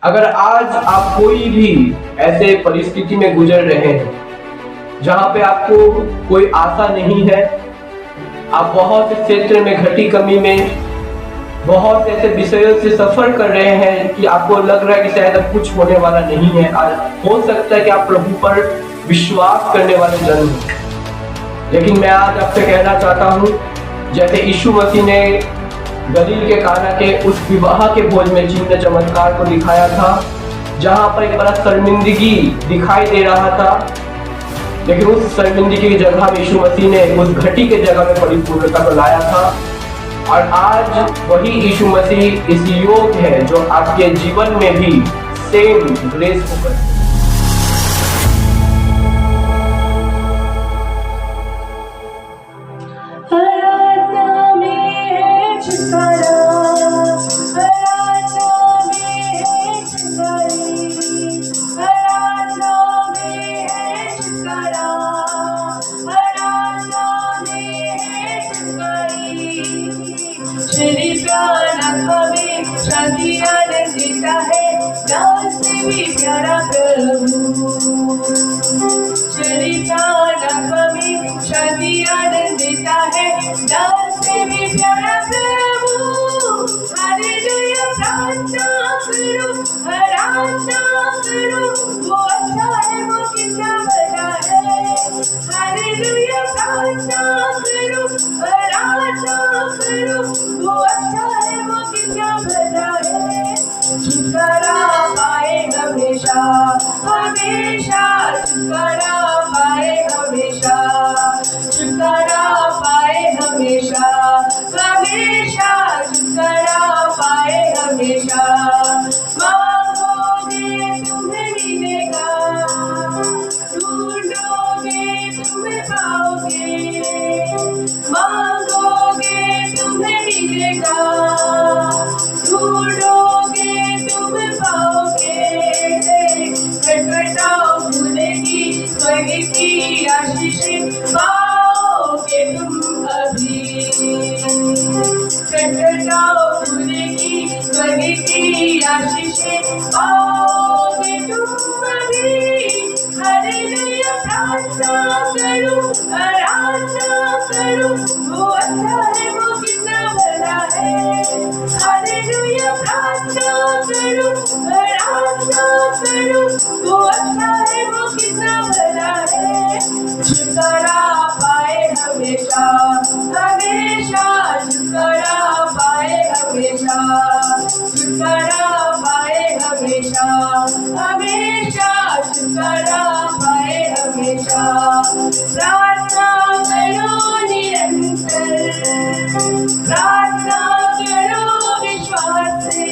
अगर आज आप कोई भी ऐसे परिस्थिति में गुजर रहे हैं जहां पे आपको कोई आशा नहीं है, आप बहुत इस क्षेत्र में घटी कमी में बहुत ऐसे विषयों से सफर कर रहे हैं कि आपको लग रहा है कि शायद अब कुछ होने वाला नहीं है, आज हो सकता है कि आप प्रभु पर विश्वास करने वाले जन हो। लेकिन मैं आज आपसे कहना चाहता हूं, जैसे यीशु मसीह ने गलील के काना के उस विवाह के भोज में चिन्ह चमत्कार को दिखाया था, जहां पर एक बड़ा शर्मिंदगी दिखाई दे रहा था, लेकिन उस शर्मिंदगी की जगह में यीशु मसीह ने उस घटी के जगह में परिपूर्णता को लाया था। और आज वही यीशु मसीह इस योग है जो आपके जीवन में भी सेम ग्रेस को करे। देता है दास से भी प्यारा प्रभु, में शादी आनंद देता है दास से भी प्यारा प्रभु। हालेलुया प्रार्थना करो, आराधना करो, वो अच्छा है, वो कितना बड़ा है। हालेलुया प्रार्थना करो, आराधना करो, वो अच्छा है, वो कितना बड़ा है। छुटकारा पाए हमेशा हमेशा, छुटकारा पाए हमेशा, छुटकारा पाए हमेशा हमेशा, छुटकारा पाए हमेशा। मांगोगे तुम्हें मिलेगा, ढूंढोगे तुम्हें पाओगे, मांगोगे तुम्हें मिलेगा, ढूंढोगे तुम्हें पाओगे। खटखटाओ खुलेगी स्वर्ग की आशीषें पाओगे तुम अभी, खटखटाओ खुलेगी स्वर्ग की आशीषें पाओगे तुम अभी। हालेलुया प्रार्थना करो, आराधना करो, वो अच्छा है, वो कितना बड़ा है। हालेलुया प्रार्थना करो, आराधना करो, वो अच्छा है, वो कितना बड़ा है। छुटकारा पाए हमेशा हमेशा, छुटकारा पाए हमेशा, छुटकारा पाए हमेशा हमेशा, छुटकारा पाए हमेशा। प्रार्थना करो निरंतर, प्रार्थना करो विश्वास से,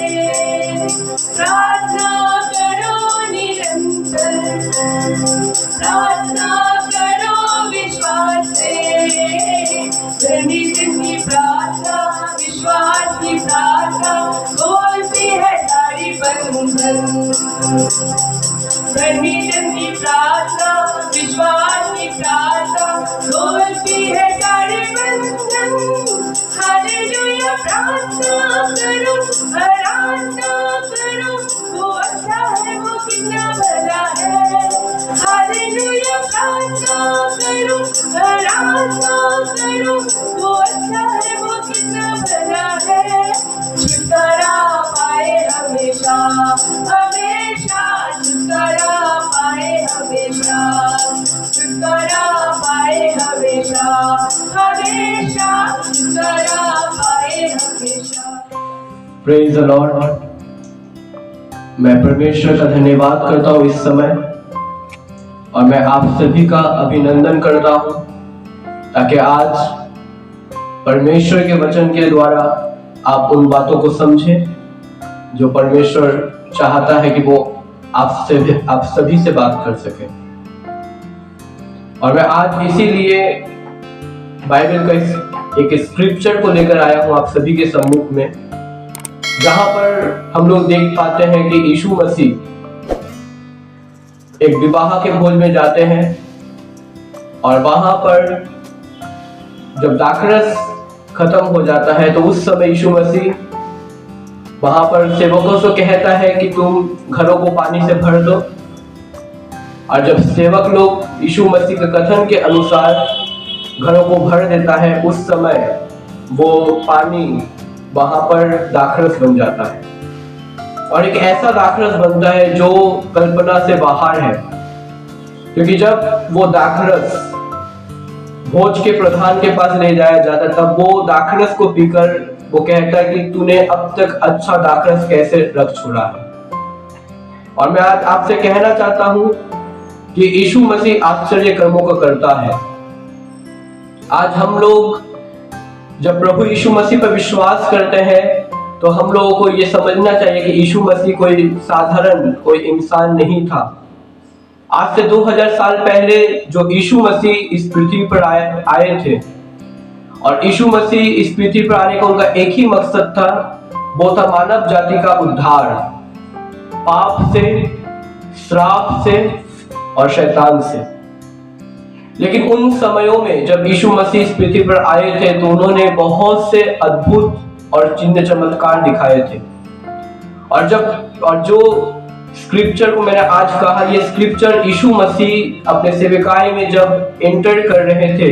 प्रार्थना करो निरंतर, प्रार्थना करो विश्वास से। धर्मी जन की प्रार्थना, विश्वास की प्रार्थना खोलती है सारी बंधन। धर्मी जन की प्रार्थना, विश्वास की प्रार्थना खोलती है सारे बंधन। हालेलुया प्रार्थना करो, आराधना करो, वो अच्छा है, वो कितना भला है। हालेलुया प्रार्थना करो, आराधना करो, वो अच्छा है, वो कितना भला है। छुटकारा पाए हमेशा हमेशा, छुटकारा पाए हमेशा, छुटकारा पाए हमेशा हमेशा, छुटकारा पाए हमेशा। Praise the Lord. मैं परमेश्वर का धन्यवाद करता हूँ इस समय, और मैं आप सभी का अभिनंदन करता हूँ ताकि आज परमेश्वर के वचन के द्वारा आप उन बातों को समझें जो परमेश्वर चाहता है कि वो आप सभी से बात कर सके। और मैं आज इसीलिए बाइबल का एक स्क्रिप्चर को लेकर आया हूं आप सभी के सम्मुख में, जहां पर हम लोग देख पाते हैं कि यीशु मसीह एक विवाह के भोज में जाते हैं, और वहां पर जब दाखरस खत्म हो जाता है तो उस समय यीशु मसीह वहां पर सेवकों से कहता है कि तुम घरों को पानी से भर दो। और जब सेवक लोग यीशु मसीह के कथन के अनुसार घरों को भर देता है, उस समय वो पानी वहां पर दाखरस बन जाता है। और एक ऐसा दाखरस बनता है जो कल्पना से बाहर है, क्योंकि जब वो दाखरस भोज के प्रधान के पास ले जाया जाता, तब वो दाखरस को पीकर वो कहता है कि तूने अब तक अच्छा दाखरस कैसे रख छोड़ा है। और मैं आज आपसे कहना चाहता हूं कि यीशु मसीह आश्चर्य कर्मों को करता है। आज हम लोग जब प्रभु यीशु मसीह पर विश्वास करते हैं, तो हम लोगों को ये समझना चाहिए कि यीशु मसीह कोई साधारण कोई इंसान नहीं था। आज से 2000 साल पहले जो यीशु मसीह इस पृथ्वी पर आए थे, और यीशु मसीह इस पृथ्वी पर आने का उनका एक ही मकसद था, वो था मानव जाति का उद्धार पाप से, श्राप से और शैतान से। लेकिन उन समयों में जब यीशु मसीह इस पृथ्वी पर आए थे, तो उन्होंने बहुत से अद्भुत और चिन्ह चमत्कार दिखाए थे। और जो स्क्रिप्चर को मैंने आज कहा, ये स्क्रिप्चर यीशु मसीह अपने सेवकाई में जब एंटर कर रहे थे,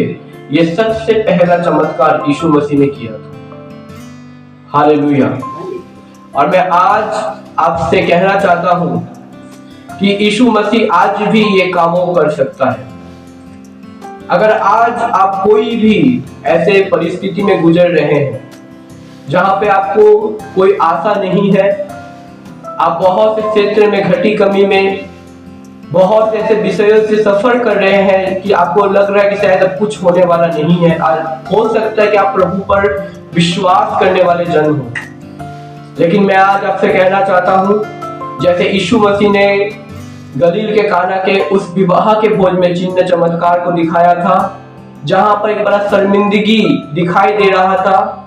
ये सबसे पहला चमत्कार यीशु मसीह ने किया था। हालेलुया। और मैं आज आपसे कहना चाहता हूं कि यीशु मसीह आज भी ये कामों कर सकता है। अगर आज आप कोई भी ऐसे परिस्थिति में गुजर रहे हैं जहां पे आपको कोई आशा नहीं है, आप बहुत से क्षेत्र में घटी कमी में बहुत ऐसे विषयों से सफर कर रहे हैं कि आपको लग रहा है कि शायद अब कुछ होने वाला नहीं है। हो सकता है कि आप प्रभु पर विश्वास करने वाले जन हो, लेकिन मैं आज आपसे कहना चाहता हूं, जैसे यीशु मसीह ने गलील के काना के उस विवाह के भोज में चिन्ह चमत्कार को दिखाया था, जहां पर एक बड़ा शर्मिंदगी दिखाई दे रहा था,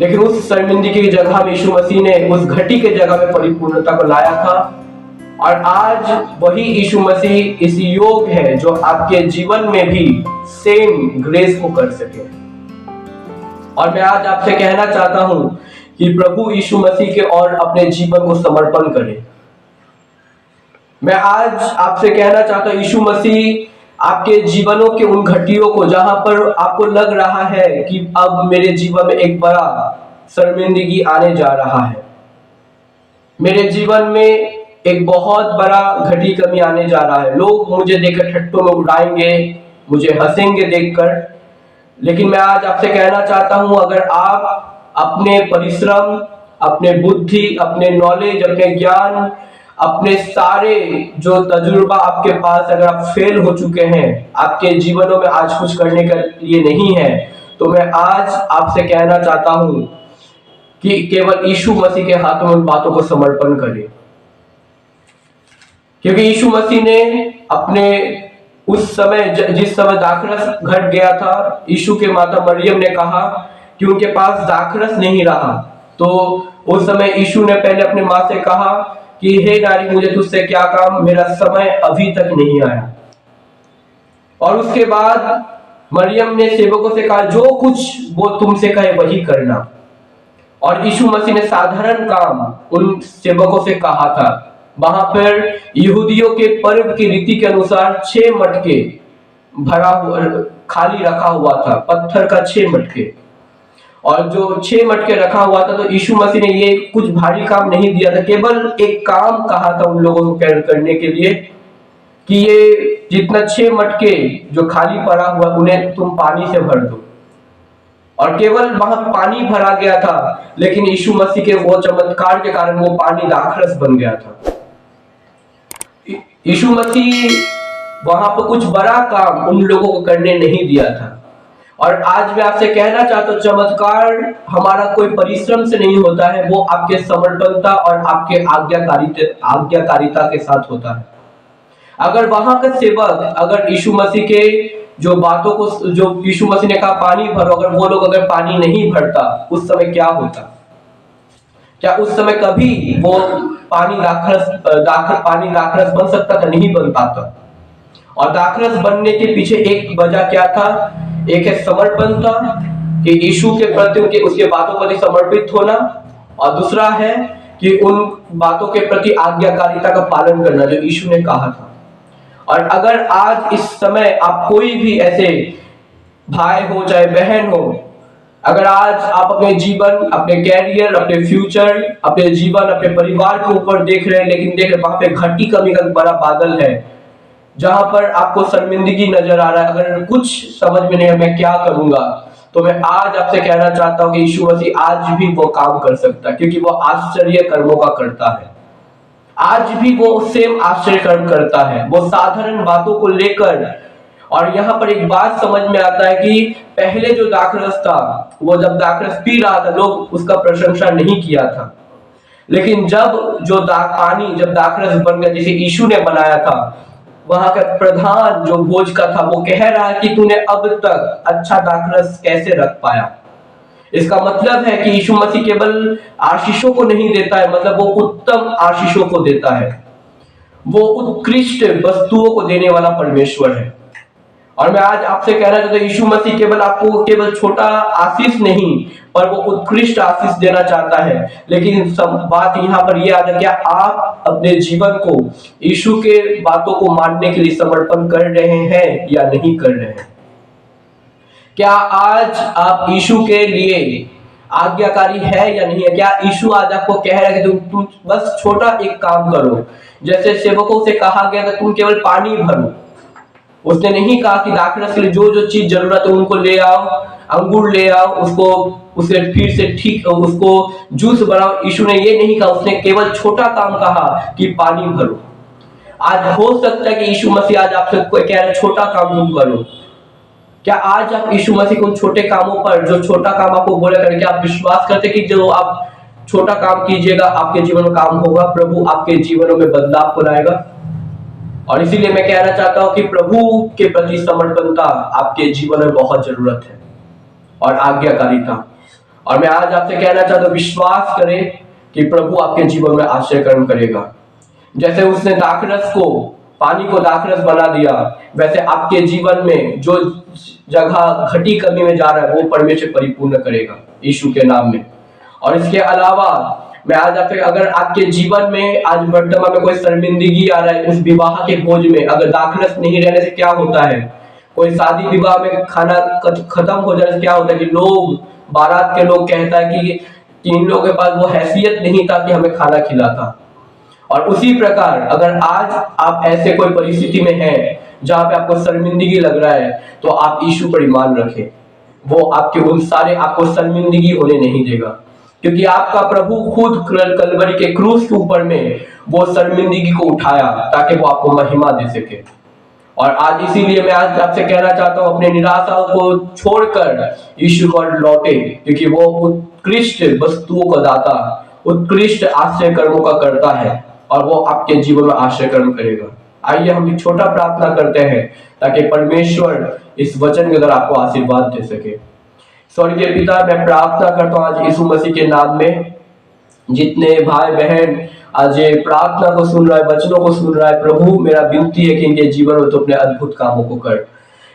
लेकिन उस शर्मिंदगी की जगह में यीशु मसीह ने उस घटी के जगह में परिपूर्णता को लाया था। और आज वही यीशु मसीह इस योग है जो आपके जीवन में भी सेम ग्रेस को कर सके। और मैं आज आपसे कहना चाहता हूं कि प्रभु यीशु मसीह के और अपने जीवन को समर्पण करें। मैं आज आपसे कहना चाहता हूं, यीशु मसीह आपके जीवनों के उन घटियों को जहां पर आपको लग रहा है कि अब मेरे जीवन में एक बड़ा शर्मिंदगी आने जा रहा है, मेरे जीवन में एक बहुत बड़ा घटी कमी आने जा रहा है, लोग मुझे देखकर ठट्टों में उड़ाएंगे, मुझे हंसेंगे देखकर। लेकिन मैं आज आपसे कहना चाहता हूं, अगर आप अपने परिश्रम, अपने बुद्धि, अपने नॉलेज, अपने ज्ञान, अपने सारे जो तजुर्बा आपके पास अगर आप फेल हो चुके हैं, आपके जीवनों में आज कुछ करने के लिए नहीं है, तो मैं आज आपसे कहना चाहता हूं कि केवल यीशु मसीह के हाथों में उन बातों को समर्पण करें। क्योंकि यीशु मसीह ने अपने उस समय जिस समय दाखरस घट गया था, यीशु के माता मरियम ने कहा कि उनके पास दाखरस नहीं रहा, तो उस समय यीशु ने पहले अपनी माँ से कहा कि हे नारी, मुझे तुझसे क्या काम, मेरा समय अभी तक नहीं आया। और उसके बाद मरियम ने सेवकों से कहा, जो कुछ वो तुमसे कहे वही करना। और यीशु मसीह ने साधारण काम उन सेवकों से कहा था। वहां पर यहूदियों के पर्व की रीति के अनुसार 6 मटके भरा हुआ खाली रखा हुआ था, पत्थर का 6 मटके। और जो 6 मटके रखा हुआ था, तो यीशु मसीह ने ये कुछ भारी काम नहीं दिया था, केवल एक काम कहा था उन लोगों को करने के लिए कि ये जितना 6 मटके जो खाली पड़ा हुआ, उन्हें तुम पानी से भर दो। और केवल वहां पानी भरा गया था, लेकिन यीशु मसीह के वो चमत्कार के कारण वो पानी दाखरस बन गया था। यीशु मसीह वहां पर कुछ बड़ा काम उन लोगों को करने नहीं दिया था। और आज मैं आपसे कहना चाहता हूं, चमत्कार हमारा कोई परिश्रम से नहीं होता है, वो आपके समर्पणता और आपके आज्ञाकारिता के साथ होता है। अगर वहां का सेवक अगर यीशु मसीह के जो बातों को, जो यीशु मसीह ने कहा पानी भरो, अगर वो लोग अगर पानी नहीं भरता, उस समय क्या होता? क्या उस समय कभी वो पानी दाखरस बन सकता था? नहीं बन पाता। और दाखरस बनने के पीछे एक वजह क्या था? एक है समर्पण था, कि यीशु के प्रति उसके बातों पर समर्पित होना, और दूसरा है कि उन बातों के प्रति आज्ञाकारिता का पालन करना जो यीशु ने कहा था। और अगर आज इस समय आप कोई भी ऐसे भाई हो चाहे बहन हो, अगर आज आप अपने जीवन, अपने कैरियर, अपने फ्यूचर, अपने जीवन, अपने परिवार के ऊपर देख रहे हैं, लेकिन देख रहे वहां पे घटी कमी का बड़ा बादल है, जहां पर आपको शर्मिंदगी नजर आ रहा है, अगर कुछ समझ में नहीं है मैं क्या करूंगा, तो मैं आज आपसे कहना चाहता हूं कि यीशु मसीह आज भी वो काम कर सकता है, क्योंकि वो आश्चर्य कर्मों का करता है। आज भी वो सेम आश्चर्य कर्म करता है, वो साधारण बातों को लेकर। और यहाँ पर एक बात समझ में आता है कि पहले जो दाखरस था, वो जब दाखरस पी रहा था लोग उसका प्रशंसा नहीं किया था, लेकिन जब जो पानी जब दाखरस बन गया जिसे यीशु ने बनाया था, वहां का प्रधान जो भोज का था वो कह रहा है कि तूने अब तक अच्छा दाखरस कैसे रख पाया। इसका मतलब है कि यीशु मसीह केवल आशीषों को नहीं देता है, मतलब वो उत्तम आशीषों को देता है, वो उत्कृष्ट वस्तुओं को देने वाला परमेश्वर है। और मैं आज आपसे कहना चाहता हूं यीशु मसीह केवल आपको केवल छोटा आशीष नहीं पर वो उत्कृष्ट आशीष देना चाहता है। लेकिन सब बात यहाँ पर यह आता है, क्या आप अपने जीवन को यीशु के बातों को मानने के लिए समर्पण कर रहे हैं या नहीं कर रहे हैं? क्या आज आप यीशु के लिए आज्ञाकारी है या नहीं है? क्या यीशु आज आपको कह रहा है कि तुम बस छोटा एक काम करो, जैसे सेवकों से कहा गया कि तुम केवल पानी भरो। उसने नहीं कहा कि दाखरस के लिए जो जो चीज जरूरत है उनको ले आओ, अंगूर ले आओ, उसको उसे फिर से ठीक उसको जूस बनाओ। यीशु ने ये नहीं कहा, उसने केवल छोटा काम कहा कि पानी भरो। आज हो सकता है कि यीशु मसीह आज आपसे कोई कह रहा है छोटा काम तुम करो। क्या आज आप यीशु मसीह को उन छोटे कामों पर, जो छोटा काम आपको बोला करें, क्या आप विश्वास करते कि जो आप छोटा काम कीजिएगा आपके जीवन में काम होगा, प्रभु आपके जीवनों में बदलाव को लाएगा? और इसीलिए मैं कहना चाहता हूं कि प्रभु के प्रति समर्पणता आपके जीवन में बहुत जरूरत है और आज्ञाकारिता। और मैं आज आपसे कहना चाहता हूं विश्वास करें कि प्रभु आपके जीवन में आश्चर्य कर्म करेगा। जैसे उसने दाखरस को, पानी को दाखरस बना दिया, वैसे आपके जीवन में जो जगह घटी कमी में जा रहा है वो परमेश्वर परिपूर्ण करेगा यीशु के नाम में। और इसके अलावा मैं आज आपसे, अगर आपके जीवन में आज वर्तमान में कोई शर्मिंदगी आ रहा है, उस विवाह के भोज में अगर दाखरस नहीं रहने से क्या होता है, कोई शादी विवाह में खाना खत्म हो जाने से क्या होता है कि लोग, बारात के लोग कहता है कि इन लोगों के पास वो हैसियत नहीं था कि हमें खाना खिलाता। और उसी प्रकार अगर आज आप ऐसे कोई परिस्थिति में हैं जहां पे आपको शर्मिंदगी लग रहा है, तो आप यीशु पर ईमान रखें, वो आपके उन सारे आपको शर्मिंदगी होने नहीं देगा, क्योंकि आपका प्रभु खुद कलवरी के क्रूस के ऊपर में वो शर्मिंदगी को उठाया ताकि वो आपको महिमा दे सके। और आज इसीलिए मैं आज आपसे कहना चाहता हूं अपने निराशा को छोड़कर यीशु पर लौटे, क्योंकि वो उत्कृष्ट वस्तुओं का दाता, उत्कृष्ट आश्चर्य कर्मों का करता है और वो आपके जीवन में आश्चर्य कर्म करेगा। आइए हम एक छोटा प्रार्थना करते हैं ताकि परमेश्वर इस वचन के द्वारा आपको आशीर्वाद दे सके। स्वर्गीय पिता, मैं प्रार्थना करता हूँ आज यीशु मसीह के नाम में जितने भाई बहन आज ये प्रार्थना को सुन रहा है, वचनों को सुन रहा है, प्रभु मेरा विनती है कि इनके जीवन में तो अपने अद्भुत कामों को कर।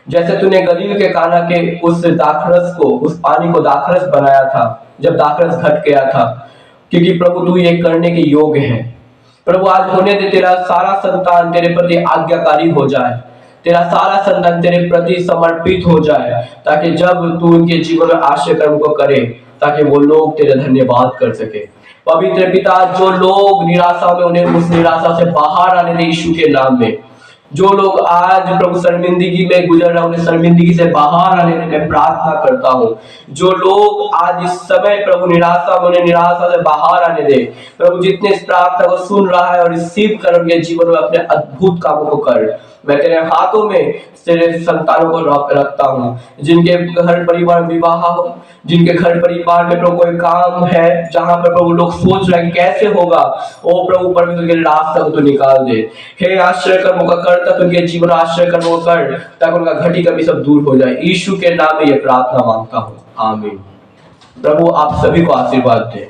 जैसे तूने गलील के काना के उस दाखरस को, उस पानी को दाखरस बनाया था जब दाखरस घट गया था, क्योंकि प्रभु तू ये करने के योग्य है। प्रभु आज होने दे तेरा सारा संतान तेरे प्रति आज्ञाकारी हो जाए, तेरा सारा संतान तेरे प्रति समर्पित हो जाए, ताकि जब तू उनके जीवन में आश्चर्य कर्म को करे ताकि वो लोग तेरे धन्यवाद कर सके। पवित्र पिता, जो लोग निराशा में, उन्हें उस निराशा से बाहर आने दे यीशु के नाम में। जो लोग आज प्रभु शर्मिंदगी में गुजर रहे हैं, उन्हें शर्मिंदगी से बाहर आने में मैं प्रार्थना करता हूँ। जो लोग आज इस समय प्रभु निराशा में, उन्हें निराशा से बाहर आने दे। प्रभु जितने इस प्रार्थना को सुन रहा है और रिसीव कर उनके जीवन में अपने अद्भुत कामों को कर। मैं तेरे हाथों में तेरे संतानों को रखता हूँ, जिनके घर परिवार विवाह, जिनके घर परिवार में प्रभु कोई काम है जहां पर प्रभु लोग सोच रहे हैं कैसे होगा, ओ प्रभु परमेश्वर के रास्ते को तो निकाल दे। हे आश्चर्य कर्मों का करता, उनके जीवन आश्चर्य कर्मों कर, ताकि उनका घटी कमी सब दूर हो जाए। यीशु के नाम में यह प्रार्थना मांगता हूँ, आमीन। प्रभु आप सभी को आशीर्वाद दे।